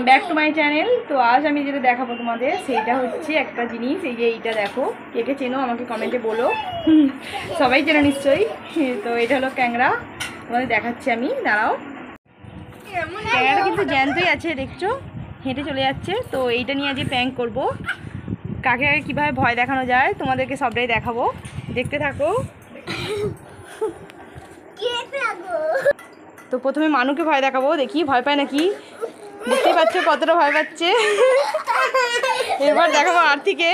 Welcome back to my channel. তো আজ আমি যেটা দেখাবো তোমাদের সেইটা হচ্ছে একটা জিনিস, এই যে এইটা দেখো, কে কে চেনো আমাকে কমেন্টে বলো। সবাই চেনো নিশ্চয়ই। তো এটা হলো ক্যাংরা, তোমাদের দেখাচ্ছি আমি, দাঁড়াও। ক্যাংরাটা কিন্তু জ্যান্তই আছে, দেখছো হেঁটে চলে যাচ্ছে। তো এইটা নিয়ে আজকে প্র্যাঙ্ক করবো, কাকে কাকে কীভাবে ভয় দেখানো যায় তোমাদেরকে সবটাই দেখাবো, দেখতে থাকো। তো প্রথমে মানুকে ভয় দেখাবো, দেখি ভয় পায় নাকি। দেখতেই পাচ্ছ কতটা ভয় পাচ্ছে। এবার দেখাবো আর্থিকে।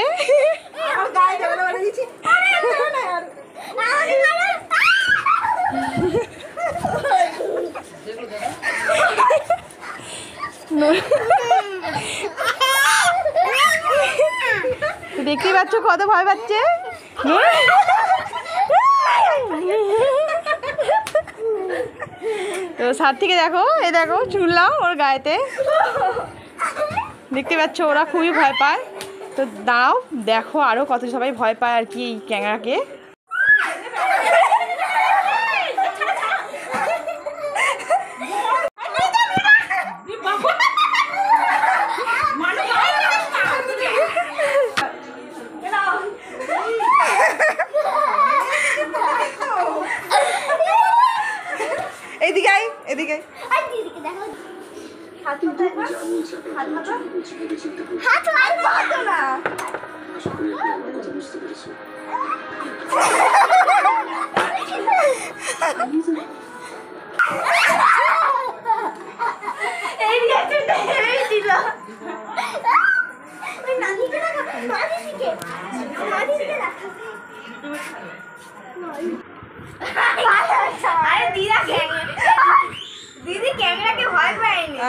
দেখতেই পাচ্ছ কত ভয় পাচ্ছে। তো সার্থিকে দেখো, এই দেখো চুললাম ওর গায়েতে, দেখতে পাচ্ছ ওরা খুবই ভয় পায়। তো দাও দেখো আরও কত সবাই ভয় পায় আর কি এই ক্যাংরাকে। এদিকে আয়, এদিকে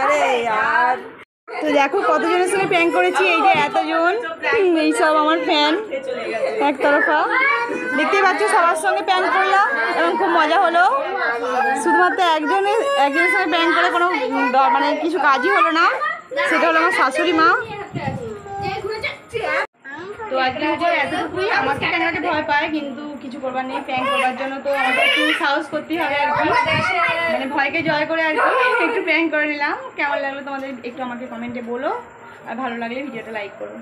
আরে यार। তো দেখো কতজনের সঙ্গে প্র্যাঙ্ক করেছি, এই যে এতজন, এইসব আমার ফ্যান একতরফা। দেখতেই পাচ্ছ সবার সঙ্গে প্র্যাঙ্ক করলাম এবং খুব মজা হলো। শুধুমাত্র একজনের সঙ্গে প্র্যাঙ্ক করে কোনো মানে কিছু কাজই হলো না, সেটা হলো আমার শাশুড়ি মা। তো আজকে হচ্ছে এতটুকুই। আমাকে ক্যাংরাকে ভয় পায় কিন্তু কিছু করবার নেই, প্র্যাঙ্ক করবার জন্য তো আমাকে একটু সাহস করতেই হবে আর কি, মানে ভয়কে জয় করে আর কি একটু প্র্যাঙ্ক করে নিলাম। কেমন লাগলো তোমাদের একটু আমাকে কমেন্টে বলো, আর ভালো লাগলে ভিডিওটা লাইক করো।